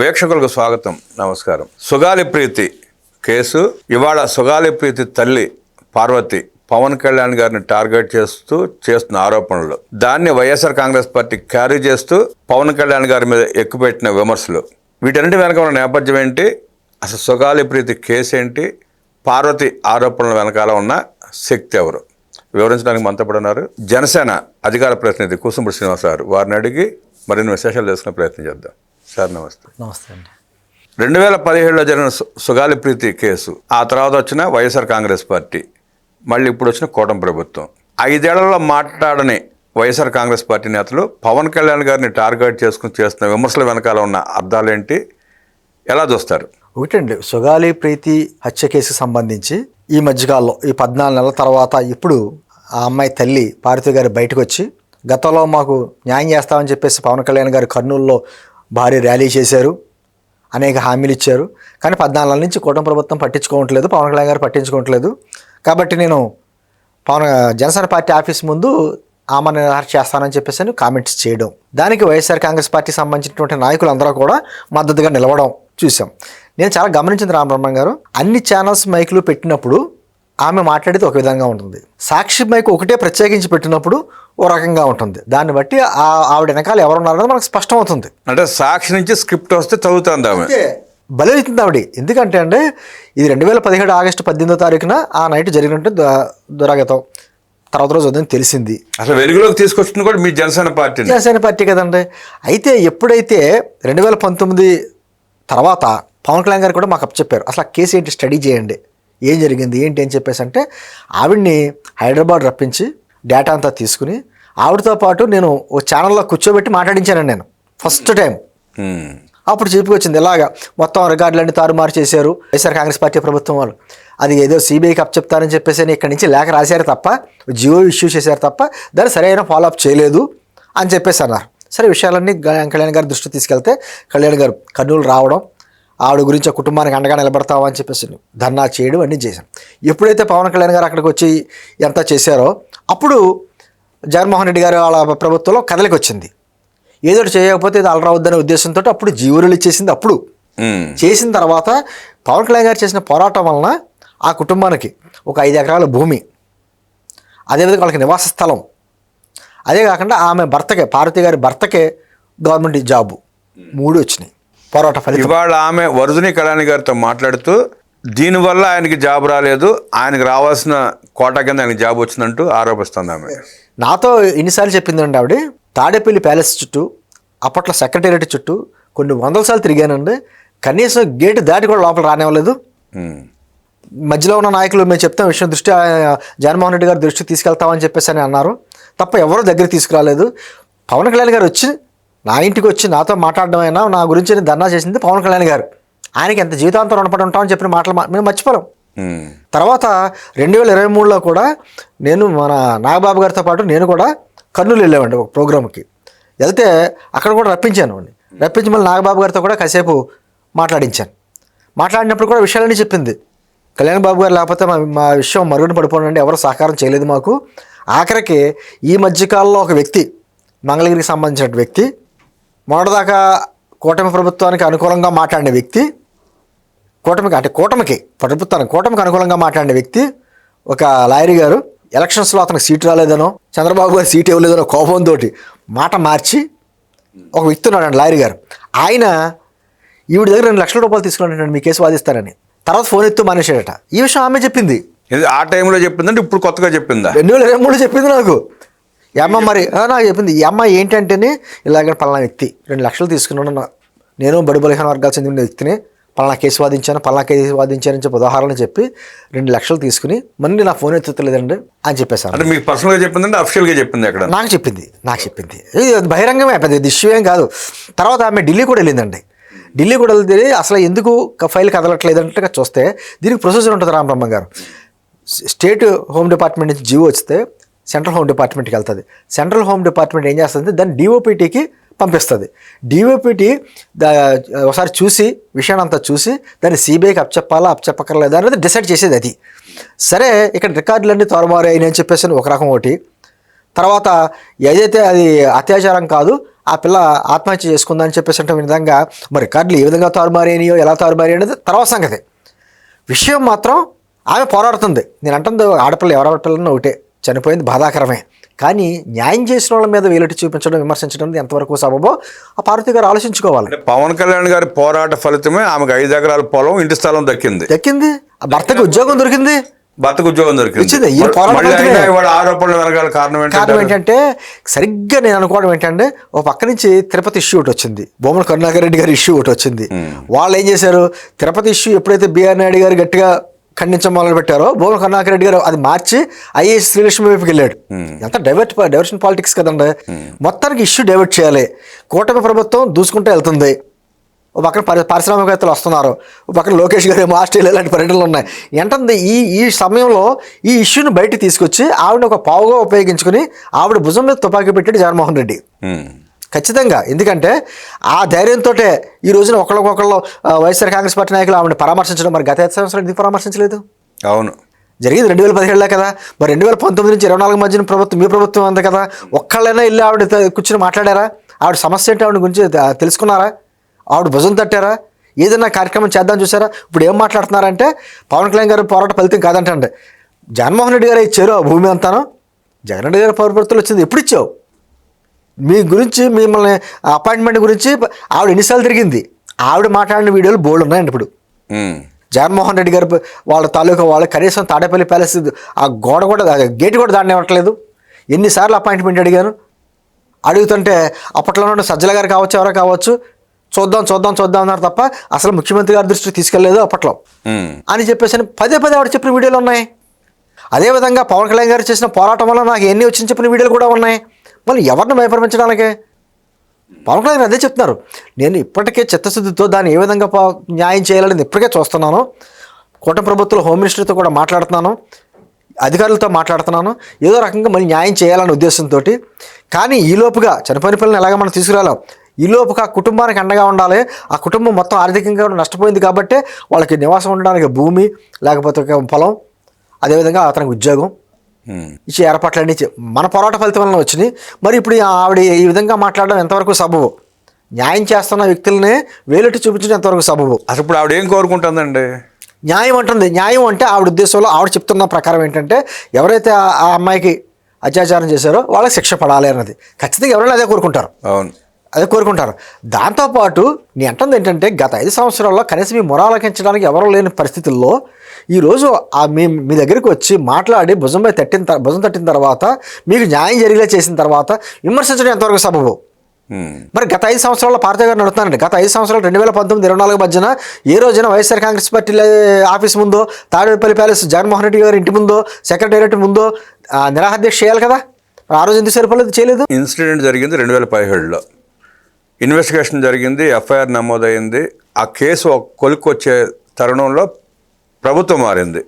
వీక్షకులకు స్వాగతం, నమస్కారం. సుగాలి ప్రీతి కేసు. ఇవాళ సుగాలి ప్రీతి తల్లి పార్వతి పవన్ కళ్యాణ్ గారిని టార్గెట్ చేస్తున్న ఆరోపణలు, దాన్ని వైఎస్ఆర్ కాంగ్రెస్ పార్టీ క్యారీ చేస్తూ పవన్ కళ్యాణ్ గారి మీద ఎక్కుపెట్టిన విమర్శలు, వీటన్నిటి వెనక ఉన్న నేపథ్యం ఏంటి, అసలు సుగాలి ప్రీతి కేసు ఏంటి, పార్వతి ఆరోపణల వెనకాల ఉన్న శక్తి ఎవరు, వివరించడానికి మనతో ఉన్నారు జనసేన అధికార ప్రతినిధి కూసుంపూడి శ్రీనివాస్ గారు. వారిని అడిగి మరిన్ని విశేషాలు తెలుసుకునే ప్రయత్నం చేద్దాం. సార్ నమస్తే. నమస్తే అండి. 2017లో జరిగిన సుగాలి ప్రీతి కేసు, ఆ తర్వాత వచ్చిన వైఎస్ఆర్ కాంగ్రెస్ పార్టీ, మళ్ళీ ఇప్పుడు వచ్చిన కూటమి ప్రభుత్వం, 5 ఏళ్లలో మాట్లాడని వైఎస్ఆర్ కాంగ్రెస్ పార్టీ నేతలు పవన్ కళ్యాణ్ గారిని టార్గెట్ చేసుకుని చేస్తున్న విమర్శల వెనకాల ఉన్న అర్థాలేంటి, ఎలా చూస్తారు? ఒకటండి, సుగాలి ప్రీతి హత్య కేసుకు సంబంధించి ఈ మధ్యకాలంలో ఈ 14 నెలల తర్వాత ఇప్పుడు ఆ అమ్మాయి తల్లి పార్వతి గారు బయటకు వచ్చి, గతంలో మాకు న్యాయం చేస్తామని చెప్పేసి పవన్ కళ్యాణ్ గారు కర్నూలులో భారీ ర్యాలీ చేశారు, అనేక హామీలు ఇచ్చారు, కానీ 14 నెలల నుంచి కూటమి ప్రభుత్వం పట్టించుకోవట్లేదు, పవన్ కళ్యాణ్ గారు పట్టించుకోవట్లేదు, కాబట్టి నేను జనసేన పార్టీ ఆఫీస్ ముందు ఆమెను అరెస్ట్ చేస్తానని చెప్పేసి కామెంట్స్ చేయడం, దానికి వైఎస్ఆర్ కాంగ్రెస్ పార్టీకి సంబంధించినటువంటి నాయకులందరూ కూడా మద్దతుగా నిలవడం చూసాం. నేను చాలా గమనించింది రామబ్రహ్మం గారు, అన్ని ఛానల్స్ మైకులు పెట్టినప్పుడు ఆమె మాట్లాడేది ఒక విధంగా ఉంటుంది, సాక్షి మైకు ఒకటే ప్రత్యేకించి పెట్టినప్పుడు ఓ రకంగా ఉంటుంది. దాన్ని బట్టి ఆవిడ వెనకాల ఎవరున్నారనేది మనకు స్పష్టం అవుతుంది. అంటే సాక్షి నుంచి స్క్రిప్ట్ వస్తే చదువుతుంది ఆమె, బలవుతుంది ఆవిడ. ఎందుకంటే అంటే ఇది 2017 ఆగస్టు 18వ తారీఖున ఆ నైట్ జరిగినట్టు దురాగతం, తర్వాత రోజు ఉదయం తెలిసింది. అసలు వెలుగులోకి తీసుకొచ్చింది కూడా మీ జనసేన పార్టీ కదండి. అయితే ఎప్పుడైతే 2019 తర్వాత పవన్ కళ్యాణ్ గారు కూడా మాకు అప్పచెప్పారు, అసలు ఆ కేసు ఏంటి స్టడీ చేయండి, ఏం జరిగింది ఏంటి అని చెప్పేసి అంటే, ఆవిడ్ని హైదరాబాద్ రప్పించి డేటా అంతా తీసుకుని ఆవిడతో పాటు నేను ఓ ఛానల్లో కూర్చోబెట్టి మాట్లాడించానండి నేను ఫస్ట్ టైం. అప్పుడు చెప్పుకొచ్చింది, ఇలాగా మొత్తం రికార్డులన్నీ తారుమారు చేశారు వైఎస్ఆర్ కాంగ్రెస్ పార్టీ ప్రభుత్వం వాళ్ళు, అది ఏదో సిబిఐకి అప్పచెప్తారని చెప్పేసి ఇక్కడి నుంచి లేఖ రాశారు తప్ప, జియో ఇష్యూ చేశారు తప్ప దాన్ని సరైన ఫాలోఅప్ చేయలేదు అని చెప్పేసి అన్నారు. సరే, విషయాలన్నీ కళ్యాణ్ గారి దృష్టి తీసుకెళ్తే కళ్యాణ్ గారు కర్నూలు రావడం, ఆవిడ గురించి ఆ కుటుంబానికి అండగా నిలబడతావా అని చెప్పేసి ధర్నా చేయడం అన్నీ చేశాం. ఎప్పుడైతే పవన్ కళ్యాణ్ గారు అక్కడికి వచ్చి ఎంత చేశారో అప్పుడు జగన్మోహన్ రెడ్డి గారు వాళ్ళ ప్రభుత్వంలో కదలికి వచ్చింది, ఏదో చేయకపోతే ఇది అలరావద్దనే ఉద్దేశంతో అప్పుడు జీవో రిలీజ్ చేసింది. అప్పుడు చేసిన తర్వాత పవన్ కళ్యాణ్ గారు చేసిన పోరాటం వలన ఆ కుటుంబానికి ఒక 5 ఎకరాల భూమి, అదేవిధంగా వాళ్ళకి నివాస స్థలం, అదే కాకుండా ఆమె భర్తకే, పార్వతి గారి భర్తకే గవర్నమెంట్ జాబు, 3 వచ్చినాయి పోరాట ఫలితం. ఇవాళ ఆమె వరదని కళ్యాణ్ గారితో మాట్లాడుతూ దీనివల్ల ఆయనకి జాబ్ రాలేదు, ఆయనకు రావాల్సిన కోటా కింద ఆయనకి జాబ్ వచ్చిందంటూ ఆరోపిస్తుంది ఆమె. నాతో ఎన్నిసార్లు చెప్పిందండి ఆవిడ, తాడేపల్లి ప్యాలెస్ చుట్టూ, అప్పట్లో సెక్రటేరియట్ చుట్టూ కొన్ని 100 సార్లు తిరిగానండి, కనీసం గేటు దాటి కూడా లోపల రానివ్వలేదు. మధ్యలో ఉన్న నాయకులు మేము చెప్తాం విషయం దృష్టి జగన్మోహన్ రెడ్డి గారి దృష్టికి తీసుకెళ్తామని చెప్పేసి అని అన్నారు తప్ప ఎవరూ దగ్గర తీసుకురాలేదు. పవన్ కళ్యాణ్ గారు వచ్చి నా ఇంటికి వచ్చి నాతో మాట్లాడడం, నా గురించి ధర్నా చేసింది పవన్ కళ్యాణ్ గారు. ఆయనకి ఎంత జీవితాంతం రుణపడి ఉంటామని చెప్పిన మాటలు మేము మర్చిపోలేం. తర్వాత 2023లో కూడా నేను మన నాగబాబు గారితో పాటు నేను కూడా కర్నూలు వెళ్ళామండి ఒక ప్రోగ్రామ్కి. వెళ్తే అక్కడ కూడా రప్పించాను, రప్పించి మళ్ళీ నాగబాబు గారితో కూడా కాసేపు మాట్లాడించాను. మాట్లాడినప్పుడు కూడా విషయాలన్నీ చెప్పింది, కళ్యాణ్ బాబు గారు లేకపోతే మా విషయం మరుగున పడిపోనండి, ఎవరు సహకారం చేయలేదు మాకు. ఆఖరికి ఈ మధ్యకాలంలో ఒక వ్యక్తి, మంగళగిరికి సంబంధించిన వ్యక్తి, మొన్నటిదాకా కూటమి ప్రభుత్వానికి అనుకూలంగా మాట్లాడిన వ్యక్తి, కూటమికి అనుకూలంగా మాట్లాడిన వ్యక్తి, ఒక లాయరీ గారు ఎలక్షన్స్లో అతనికి సీటు రాలేదనో, చంద్రబాబు గారు సీటు ఇవ్వలేదనో కోపంతో మాట మార్చి ఒక వ్యక్తి ఉన్నాడండి లాయరీ గారు, ఆయన ఈవిడ దగ్గర 2 లక్షల రూపాయలు తీసుకున్నాడు మీ కేసు వాదిస్తానని. తర్వాత ఫోన్ ఎత్తు మానేశాడట. ఈ విషయం ఆమె చెప్పింది. ఆ టైంలో చెప్పిందంటే ఇప్పుడు కొత్తగా చెప్పిందా? 2023 చెప్పింది నాకు. ఈ అమ్మ మరి నాకు చెప్పింది, ఈ అమ్మాయి ఏంటంటేనే ఇలాగ పలానా వ్యక్తి 2 లక్షలు తీసుకున్నాను, నేను బడు బలహీన వర్గాలు చెందిన వ్యక్తిని, పలానా కేసు వాదించానని చెప్పి ఉదాహరణ చెప్పి 2 లక్షలు తీసుకుని మళ్ళీ నా ఫోన్ ఎత్తుతలేదండి అని చెప్పేసాను. అంటే మీకు పర్సనల్గా చెప్పిందంటే అఫిషియల్గా చెప్పింది? అక్కడ నాకు చెప్పింది ఇది బహిరంగమే, పెద్ద ఇష్యూ ఏం కాదు. తర్వాత ఆమె ఢిల్లీ కూడా వెళ్ళిందండి. ఢిల్లీ కూడా వెళ్తే అసలు ఎందుకు ఫైల్ కదలట్లేదంటే చూస్తే దీనికి ప్రొసీజర్ ఉంటుంది రామబ్రహ్మ గారు. స్టేట్ హోమ్ డిపార్ట్మెంట్ నుంచి జీవో వస్తే సెంట్రల్ హోమ్ డిపార్ట్మెంట్కి వెళ్తుంది. సెంట్రల్ హోమ్ డిపార్ట్మెంట్ ఏం చేస్తుంది, దాన్ని డిఓపిటీకి పంపిస్తుంది. డిఓపిటీ ఒకసారి చూసి విషయాన్ని అంతా చూసి దాన్ని సిబిఐకి అప్పచెప్పక్కర్లేదా అనేది డిసైడ్ చేసేది అది. సరే, ఇక్కడ రికార్డులన్నీ తారుమారు అయినాయని చెప్పేసి ఒక రకం ఒకటి, తర్వాత ఏదైతే అది అత్యాచారం కాదు, ఆ పిల్ల ఆత్మహత్య చేసుకుందని చెప్పేసి అంటే విధంగా మరి రికార్డులు ఏ విధంగా తారుమారేనియో ఎలా తారుమారి అనేది తర్వాత సంగతి. విషయం మాత్రం ఆమె పోరాడుతుంది. నేను అంటుంది ఆడపిల్ల ఎవరి ఆడపిల్లన్నా ఒకటే, చనిపోయింది బాధాకరమే. కానీ న్యాయం చేసిన వాళ్ళ మీద వేలెట్టి చూపించడం, విమర్శించడం ఎంతవరకు సబబో ఆ పార్వతి గారు ఆలోచించుకోవాలి. పవన్ కళ్యాణ్ గారి పోరాట ఫలితమే ఆమెకు 5 ఎకరాల పొలం, ఇంటి స్థలం దక్కింది. ఆ భర్తకి ఉద్యోగం దొరికింది, భర్తకు ఉద్యోగం దొరికింది. ఈ పోరాటం ఆరోపణలు వెనకాల కారణం ఏంటంటే సరిగ్గా నేను అనుకోవడం ఏంటంటే, ఓ పక్క నుంచి తిరుపతి ఇష్యూ ఒకటి వచ్చింది, భూమన కరుణాకర్ రెడ్డి గారి ఇష్యూ ఒకటి వచ్చింది. వాళ్ళు ఏం చేశారు, తిరుపతి ఇష్యూ ఎప్పుడైతే బిఆర్ నాయుడు గారు గట్టిగా ఖండించడం మొదలు పెట్టారో, భూమన కరుణాకర్ రెడ్డి గారు అది మార్చి ఐఏఎస్ శ్రీలక్ష్మి వైపుకి వెళ్ళాడు. ఎంత డైవర్షన్ పాలిటిక్స్ కదండి. మొత్తానికి ఇష్యూ డైవర్ట్ చేయాలి. కూటమి ప్రభుత్వం దూసుకుంటూ వెళ్తుంది. ఓ పక్కన పారిశ్రామికవేత్తలు వస్తున్నారు, ఓ పక్కన లోకేష్ గారు ఏమో ఆస్ట్రేలియా లాంటి పర్యటనలు ఉన్నాయి. ఏంటంటే ఈ సమయంలో ఈ ఇష్యూని బయటకు తీసుకొచ్చి ఆవిడ ఒక పావుగా ఉపయోగించుకుని ఆవిడ భుజం మీద తుపాకీ పెట్టాడు జగన్మోహన్ రెడ్డి. ఖచ్చితంగా. ఎందుకంటే ఆ ధైర్యంతో ఈ రోజున ఒకళ్ళకొకళ్ళు వైఎస్ఆర్ కాంగ్రెస్ పార్టీ నాయకులు ఆవిడని పరామర్శించడం. మరి గత 5 సంవత్సరాలు ఎందుకు పరామర్శించలేదు? అవును, జరిగింది 2017 కదా. మరి 2019 నుంచి 24 మధ్యన ప్రభుత్వం, మీ ప్రభుత్వం అంతే కదా. ఒక్కళ్ళైనా వెళ్ళి ఆవిడ కూర్చొని మాట్లాడారా? ఆవిడ సమస్య ఏంటి ఆవిడ గురించి తెలుసుకున్నారా? ఆవిడ భుజం తట్టారా? ఏదైనా కార్యక్రమం చేద్దాం చూసారా? ఇప్పుడు ఏం మాట్లాడుతున్నారంటే పవన్ కళ్యాణ్ గారు పోరాట ఫలితం కాదంటే జగన్మోహన్ రెడ్డి గారు ఇచ్చారు ఆ భూమి అంతాను. జగన్ రెడ్డి గారు పౌరపత్రులు వచ్చింది ఎప్పుడు ఇచ్చావు? మీ గురించి, మిమ్మల్ని అపాయింట్మెంట్ గురించి ఆవిడ ఎన్నిసార్లు తిరిగింది? ఆవిడ మాట్లాడిన వీడియోలు బోల్డ్ ఉన్నాయండి. ఇప్పుడు జగన్మోహన్ రెడ్డి గారు వాళ్ళ తాలూకా వాళ్ళు కనీసం తాడేపల్లి ప్యాలెస్ ఆ గోడ కూడా, గేట్ కూడా దాన్ని ఇవ్వట్లేదు. ఎన్నిసార్లు అపాయింట్మెంట్ అడిగాను. అడుగుతుంటే అప్పట్లో సజ్జల గారు కావచ్చు, ఎవరో కావచ్చు, చూద్దాం అన్నారు తప్ప అసలు ముఖ్యమంత్రి గారి దృష్టికి తీసుకెళ్లేదు అప్పట్లో అని చెప్పేసి పదే ఆవిడ చెప్పిన వీడియోలు ఉన్నాయి. అదేవిధంగా పవన్ కళ్యాణ్ గారు చేసిన పోరాటం వల్ల నాకు ఎన్ని వచ్చిన చెప్పిన వీడియోలు కూడా ఉన్నాయి. మళ్ళీ ఎవరిని భయపరమించడానికే పవన్ కళ్యాణ్ అదే చెప్తున్నారు. నేను ఇప్పటికే చిత్తశుద్ధితో దాన్ని ఏ విధంగా న్యాయం చేయాలని ఇప్పటికే చూస్తున్నాను. కూటమి ప్రభుత్వంలో హోమ్ మినిస్టర్తో కూడా మాట్లాడుతున్నాను, అధికారులతో మాట్లాడుతున్నాను, ఏదో రకంగా మళ్ళీ న్యాయం చేయాలనే ఉద్దేశంతో. కానీ ఈలోపుగా చనిపోయిన పిల్లల్ని ఎలాగ మనం తీసుకురాలేం. ఈలోపుగా ఆ కుటుంబానికి అండగా ఉండాలి. ఆ కుటుంబం మొత్తం ఆర్థికంగా నష్టపోయింది కాబట్టి వాళ్ళకి నివాసం ఉండడానికి భూమి, లేకపోతే పొలం, అదేవిధంగా అతనికి ఉద్యోగం ఇచ్చే ఏర్పాట్లన్నీ మన పోరాట ఫలితం వలన వచ్చినాయి. మరి ఇప్పుడు ఆవిడ ఈ విధంగా మాట్లాడడం ఎంతవరకు సబబు? న్యాయం చేస్తున్న వ్యక్తులనే వేలెట్టి చూపించడం ఎంతవరకు సబబు? అసలు ఇప్పుడు ఆవిడ ఏం కోరుకుంటుందండి? న్యాయం అంటుంది. న్యాయం అంటే ఆవిడ ఉద్దేశంలో ఆవిడ చెప్తున్న ప్రకారం ఏంటంటే ఎవరైతే ఆ అమ్మాయికి అత్యాచారం చేశారో వాళ్ళకి శిక్ష పడాలి అన్నది. ఖచ్చితంగా ఎవరైనా అదే కోరుకుంటారు. అవును, అదే కోరుకుంటారు. దాంతోపాటు నేను అంటుంది ఏంటంటే గత 5 సంవత్సరాల్లో కనీసం మీ మొరాలకించడానికి ఎవరూ లేని పరిస్థితుల్లో ఈరోజు మీ దగ్గరికి వచ్చి మాట్లాడి భుజం తట్టిన తర్వాత మీకు న్యాయం జరిగేలా చేసిన తర్వాత విమర్శించడం ఎంతవరకు సబబు? మరి గత 5 సంవత్సరాల్లో పార్టీ గారు నడుతున్నారండి. గత 5 సంవత్సరాలు 2019-24 మధ్యన ఏ రోజున వైఎస్ఆర్ కాంగ్రెస్ పార్టీ ఆఫీస్ ముందో, తాడేపల్లి ప్యాలెస్ జగన్మోహన్ రెడ్డి గారి ఇంటి ముందో, సెక్రటేరియట్ ముందో నిరాహార దీక్ష చేయాలి కదా. ఆ రోజు ఎందుకు సరిపోలేదు, చేయలేదు? ఇన్సిడెంట్ జరిగింది 2017లో, ఇన్వెస్టిగేషన్ జరిగింది, ఎఫ్ఐఆర్ నమోదైంది. ఆ కేసు కొలిక్కొచ్చే తరుణంలో ప్రభుత్వం మారింది.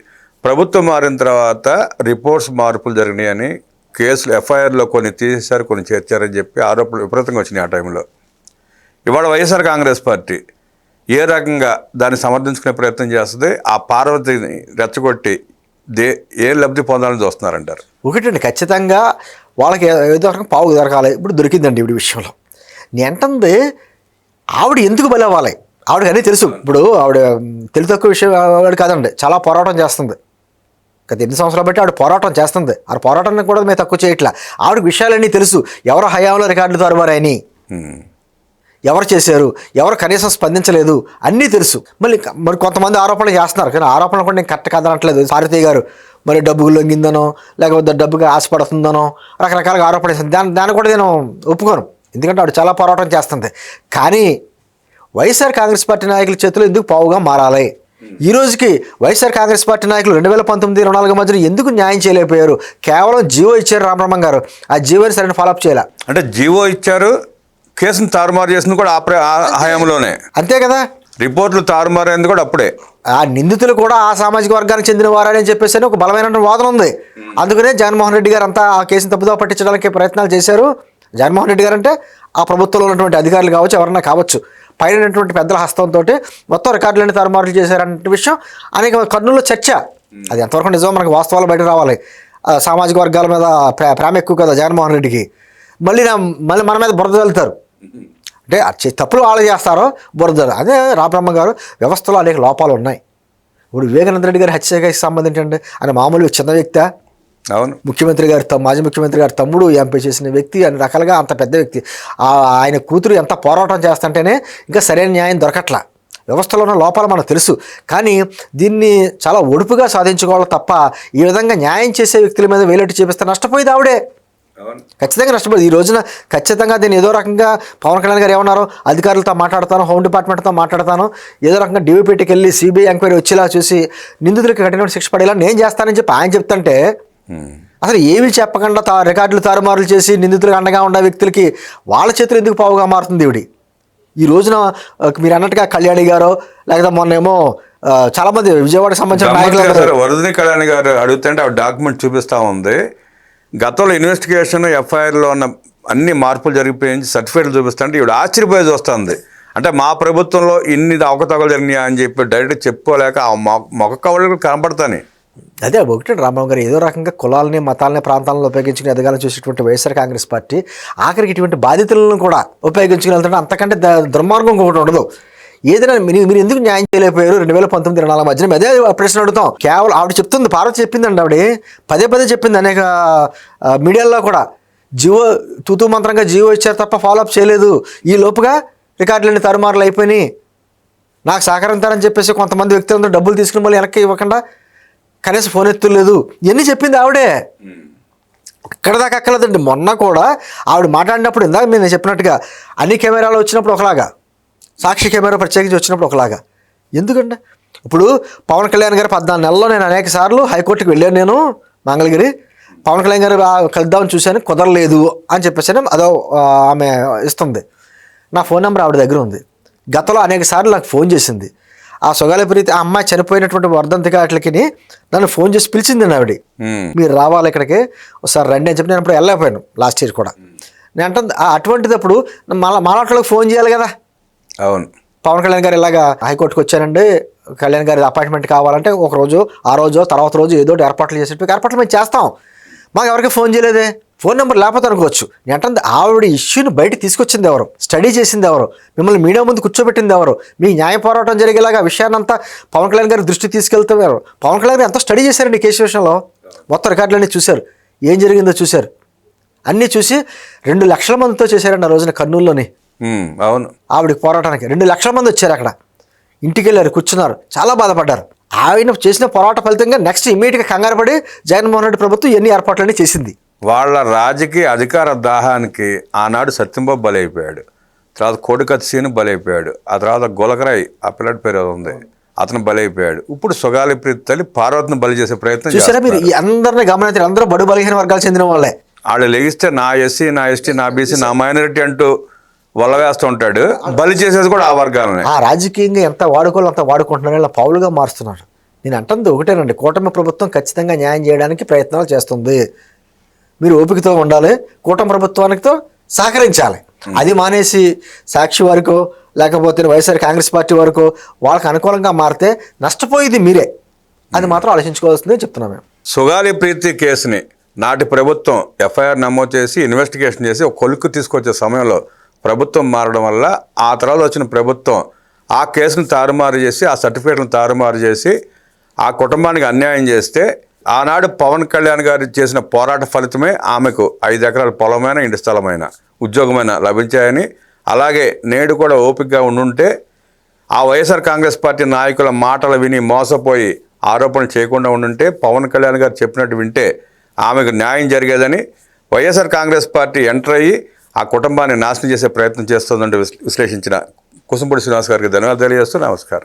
ప్రభుత్వం మారిన తర్వాత రిపోర్ట్స్ మార్పులు జరిగినాయని, కేసులు ఎఫ్ఐఆర్లో కొన్ని తీసేశారు, కొన్ని చేర్చారని చెప్పి ఆరోపణలు విపరీతంగా వచ్చినాయి ఆ టైంలో. ఇవాళ వైఎస్ఆర్ కాంగ్రెస్ పార్టీ ఏ రకంగా దాన్ని సమర్థించుకునే ప్రయత్నం చేస్తుంది? ఆ పార్వతిని రెచ్చగొట్టి ఏ లబ్ధి పొందాలని చూస్తున్నారంటారు? ఒకటండి, ఖచ్చితంగా వాళ్ళకి ఏదో రకం పావు దొరకాలి. ఇప్పుడు దొరికిందండి ఈ విషయంలో. నేంటుంది ఆవిడ ఎందుకు బలవ్వాలి? ఆవిడకి అన్నీ తెలుసు. ఇప్పుడు ఆవిడ తెలివి తక్కువ విషయం ఆవిడ కాదండి, చాలా పోరాటం చేస్తుంది. గత 8 సంవత్సరాలు బట్టి ఆవిడ పోరాటం చేస్తుంది. ఆ పోరాటాన్ని కూడా మేము తక్కువ చేయట్లా. ఆవిడకి విషయాలన్నీ తెలుసు. ఎవరు హయాంలో రికార్డులు తరువారని, ఎవరు చేశారు, ఎవరు కనీసం స్పందించలేదు, అన్నీ తెలుసు. మరి కొంతమంది ఆరోపణలు చేస్తున్నారు, కానీ ఆరోపణలు కూడా నేను కరెక్ట్ కాదనట్లేదు. భారతీయ గారు మరి డబ్బుకు లొంగిందనో, లేకపోతే డబ్బుకి ఆశపడుతుందనో రకరకాలుగా ఆరోపణ చేస్తుంది. దాన్ని కూడా నేను ఒప్పుకోను, ఎందుకంటే ఆవిడ చాలా పోరాటం చేస్తుంది. కానీ వైఎస్ఆర్ కాంగ్రెస్ పార్టీ నాయకుల చేతిలో ఎందుకు పావుగా మారాలి? ఈ రోజుకి వైఎస్ఆర్ కాంగ్రెస్ పార్టీ నాయకులు 2019-24 మధ్యన ఎందుకు న్యాయం చేయలేకపోయారు? కేవలం జీవో ఇచ్చారు రామబ్రహ్మం గారు, ఆ జీవోని సరైన ఫాలోఅప్ చేయాలి. అంటే జీవో ఇచ్చారు, కేసును తారుమారు చేసింది కూడా ఆ హయాంలోనే, అంతే కదా. రిపోర్ట్లు తారుమారైంది కూడా అప్పుడే. ఆ నిందితులు కూడా ఆ సామాజిక వర్గానికి చెందిన వారని చెప్పేసి ఒక బలమైన వాదన ఉంది. అందుకనే జగన్మోహన్ రెడ్డి గారు అంతా ఆ కేసును తప్పుదో పట్టించడానికి ప్రయత్నాలు చేశారు. జగన్మోహన్ రెడ్డి గారు అంటే ఆ ప్రభుత్వంలో ఉన్నటువంటి అధికారులు కావచ్చు, ఎవరన్నా కావచ్చు, పైనటువంటి పెద్దల హస్తంతో మొత్తం రికార్డులన్నీ తారుమారులు చేశారనే విషయం అనేక కర్నూలులో చర్చ. అది ఎంతవరకు నిజమో మనకు వాస్తవాలు బయట రావాలి. సామాజిక వర్గాల మీద ప్రేమ ఎక్కువ కదా జగన్మోహన్ రెడ్డికి, మళ్ళీ మన మీద బురద వెళ్తారు. అంటే తప్పులు వాళ్ళు చేస్తారో బురద. అదే రామబ్రహ్మ గారు, వ్యవస్థలో అనేక లోపాలు ఉన్నాయి. ఇప్పుడు వివేకానంద రెడ్డి గారి హత్యకి సంబంధించి అంటే ఆయన మామూలు చిన్న వ్యక్తి, అవును, ముఖ్యమంత్రి గారి మాజీ ముఖ్యమంత్రి గారి తమ్ముడు ఎంపీ చేసిన వ్యక్తి, అన్ని రకాలుగా అంత పెద్ద వ్యక్తి. ఆయన కూతురు ఎంత పోరాటం చేస్తుంటేనే ఇంకా సరైన న్యాయం దొరకట్లా. వ్యవస్థలో ఉన్న లోపాలు మనకు తెలుసు, కానీ దీన్ని చాలా ఒడుపుగా సాధించుకోవాలి తప్ప ఈ విధంగా న్యాయం చేసే వ్యక్తుల మీద వేలెట్టి చేపిస్తే నష్టపోయేది ఆవిడే, ఖచ్చితంగా నష్టపోయింది. ఈ రోజున ఖచ్చితంగా దీన్ని ఏదో రకంగా పవన్ కళ్యాణ్ గారు ఏమన్నారు, అధికారులతో మాట్లాడతాను, హోమ్ డిపార్ట్మెంట్తో మాట్లాడతాను, ఏదో రకంగా డీవీపీటీకి వెళ్ళి సిబిఐ ఎంక్వైరీ వచ్చేలా చూసి నిందితులకి కఠినమైన శిక్ష పడేలా నేను చేస్తానని చెప్పి ఆయన చెప్తుంటే, అసలు ఏమీ చెప్పకుండా రికార్డులు తారుమారులు చేసి నిందితులకు అండగా ఉన్న వ్యక్తులకి వాళ్ళ చేతులు ఎందుకు పావుగా మారుతుంది ఇవిడి? ఈ రోజున మీరు అన్నట్టుగా కళ్యాణి గారో లేకపోతే మొన్నేమో చాలామంది విజయవాడకి సంబంధించిన నాయకులు వరదని కళ్యాణి గారు అడుగుతుంటే ఆ డాక్యుమెంట్ చూపిస్తూ ఉంది. గతంలో ఇన్వెస్టిగేషన్ ఎఫ్ఐఆర్లో ఉన్న అన్ని మార్పులు జరిగిపోయి సర్టిఫికేట్లు చూపిస్తుంటే ఇవి ఆశ్చర్యపోయి చూస్తుంది. అంటే మా ప్రభుత్వంలో ఇన్ని అవకతవకలు జరిగినాయా అని చెప్పి డైరెక్ట్ చెప్పుకోలేక ఆ మొక్క కవళ్ళు కనపడతాయి. అదే ఒకటి రామరావు గారు ఏదో రకంగా కులాలని మతాలని ప్రాంతాలను ఉపయోగించుకుని ఎదగాలని చూసేటువంటి వైఎస్ఆర్ కాంగ్రెస్ పార్టీ ఆఖరికి ఇటువంటి బాధితులను కూడా ఉపయోగించుకుని వెళ్తుంటే అంతకంటే దుర్మార్గం ఇంకొకటి ఉండదు. ఏదైనా మీరు ఎందుకు న్యాయం చేయలేకపోయారు 2019-24 మధ్యన? అదే ప్రశ్న అడుగుతాం. కేవలం ఆవిడ చెప్తుంది, పార్వతి చెప్పిందండి, ఆవిడ పదే చెప్పింది అనేక మీడియాల్లో కూడా. జియో తూతూ మంత్రంగా జియో ఇచ్చారు తప్ప ఫాలోఅప్ చేయలేదు. ఈ లోపుగా రికార్డులన్నీ తరుమారులు అయిపోయినాయి, నాకు సహకరించారని చెప్పేసి కొంతమంది వ్యక్తులందరూ డబ్బులు తీసుకుని మళ్ళీ వెనక్కి ఇవ్వకుండా కనీసం ఫోన్ ఎత్తులేదు. ఇవన్నీ చెప్పింది ఆవిడే. ఇక్కడ దాకా అక్కర్లేదండి. మొన్న కూడా ఆవిడ మాట్లాడినప్పుడు ఇందాక నేను చెప్పినట్టుగా అన్ని కెమెరాలు వచ్చినప్పుడు ఒకలాగా, సాక్షి కెమెరా ప్రత్యేకించి వచ్చినప్పుడు ఒకలాగా. ఎందుకంటే ఇప్పుడు పవన్ కళ్యాణ్ గారు 14 నెలల్లో నేను అనేక సార్లు హైకోర్టుకి వెళ్ళాను, నేను మంగళగిరి. పవన్ కళ్యాణ్ గారు కలుద్దామని చూశాను, కుదరలేదు అని చెప్పేసి అదో ఆమె ఇస్తుంది. నా ఫోన్ నెంబర్ ఆవిడ దగ్గర ఉంది. గతంలో అనేక సార్లు నాకు ఫోన్ చేసింది. ఆ సొగాలి ప్రీతి ఆ అమ్మాయి చనిపోయినటువంటి వర్ధంతి వాటికి నన్ను ఫోన్ చేసి పిలిచిందండి ఆవిడ, మీరు రావాలి ఇక్కడికి ఒకసారి రండి అని చెప్పి. నేను ఇప్పుడు వెళ్ళలేకపోయాను లాస్ట్ ఇయర్ కూడా. నేను అంటే అటువంటిదప్పుడు మాలాట్లోకి ఫోన్ చేయాలి కదా. అవును, పవన్ కళ్యాణ్ గారు ఇలాగా హైకోర్టుకి వచ్చానండి, కళ్యాణ్ గారి అపాయింట్మెంట్ కావాలంటే ఒక రోజు ఆ రోజు తర్వాత రోజు ఏదో ఏర్పాట్లు చేసేట్టు ఏర్పాట్లు మేము చేస్తాం. మాకు ఎవరికి ఫోన్ చేయలేదే, ఫోన్ నెంబర్ లేకపోతే అనుకోవచ్చు. అంటే ఆవిడ ఇష్యూని బయట తీసుకొచ్చింది ఎవరు, స్టడీ చేసింది ఎవరు, మిమ్మల్ని మీడియా ముందు కూర్చోబెట్టింది ఎవరు, మీ న్యాయ పోరాటం జరిగేలాగా విషయాన్నంతా పవన్ కళ్యాణ్ గారి దృష్టికి తీసుకెళ్తారు ఎవరు? పవన్ కళ్యాణ్ గారు ఎంతో స్టడీ చేశారండి కేసు విషయంలో. మొత్తం రికార్డులన్నీ చూశారు, ఏం జరిగిందో చూశారు, అన్నీ చూసి 2 లక్షల మందితో చేశారండి ఆ రోజున కర్నూలులోని. అవును, ఆవిడకి పోరాటానికి 2 లక్షల మంది వచ్చారు. అక్కడ ఇంటికి వెళ్ళారు, కూర్చున్నారు, చాలా బాధపడ్డారు. ఆయన చేసిన పోరాట ఫలితంగా నెక్స్ట్ ఇమీడియట్గా కంగారు పడి జగన్మోహన్ రెడ్డి ప్రభుత్వం ఎన్ని ఏర్పాట్లన్నీ చేసింది. వాళ్ళ రాజకీయ అధికార దాహానికి ఆనాడు సత్యంబాబు బలైపోయాడు, తర్వాత కోడికత్తి సీను బలైపోయాడు, ఆ తర్వాత గోలకరాయ్ ఆ పిల్లడి పేరు ఉంది అతను బలైపోయాడు. ఇప్పుడు సొగాలి ప్రీతి తల్లి పార్వతిని బలి చేసే ప్రయత్నం చూసారా మీరు? ఈ అందరినీ గమనించారు, అందరూ బడు బలహీన వర్గాలు చెందిన వాళ్ళే. వాళ్ళు లెగిస్తే నా ఎస్సీ, నా ఎస్టీ, నా బీసీ, నా మైనారిటీ అంటూ వల్లవేస్తూ ఉంటాడు. బలి చేసేది కూడా ఆ వర్గాలనే. ఆ రాజకీయంగా ఎంత వాడుకోవాలో అంత వాడుకుంటున్నారు, ఇలా పౌలుగా మారుస్తున్నారు. నేను అంటుంది ఒకటేనండి, కూటమి ప్రభుత్వం ఖచ్చితంగా న్యాయం చేయడానికి ప్రయత్నాలు చేస్తుంది. మీరు ఓపికతో ఉండాలి, కూటమి ప్రభుత్వానికితో సహకరించాలి. అది మానేసి సాక్షి వరకు లేకపోతే వైఎస్ఆర్ కాంగ్రెస్ పార్టీ వరకు వాళ్ళకి అనుకూలంగా మారితే నష్టపోయేది మీరే. అది మాత్రం ఆలోచించుకోవాల్సిందే చెప్తున్నాం మేము. సొగాలి ప్రీతి కేసుని నాటి ప్రభుత్వం ఎఫ్ఐఆర్ నమోదు చేసి ఇన్వెస్టిగేషన్ చేసి ఒక కొలుక్కు తీసుకొచ్చే సమయంలో ప్రభుత్వం మారడం వల్ల ఆ తర్వాత వచ్చిన ప్రభుత్వం ఆ కేసును తారుమారు చేసి ఆ సర్టిఫికేట్లను తారుమారు చేసి ఆ కుటుంబానికి అన్యాయం చేస్తే ఆనాడు పవన్ కళ్యాణ్ గారు చేసిన పోరాట ఫలితమే ఆమెకు 5 ఎకరాల పొలమైన, ఇంటి స్థలమైన, ఉద్యోగమైన లభించాయని, అలాగే నేడు కూడా ఓపికగా ఉండుంటే ఆ వైఎస్ఆర్ కాంగ్రెస్ పార్టీ నాయకుల మాటలు విని మోసపోయి ఆరోపణలు చేయకుండా ఉండుంటే పవన్ కళ్యాణ్ గారు చెప్పినట్టు వింటే ఆమెకు న్యాయం జరిగేదని వైఎస్ఆర్ కాంగ్రెస్ పార్టీ ఎంటర్ అయ్యి ఆ కుటుంబాన్ని నాశనం చేసే ప్రయత్నం చేస్తుందంటూ విశ్లేషించిన కుసుంపూడి శ్రీనివాస్ గారికి ధన్యవాదాలు తెలియజేస్తూ నమస్కారం.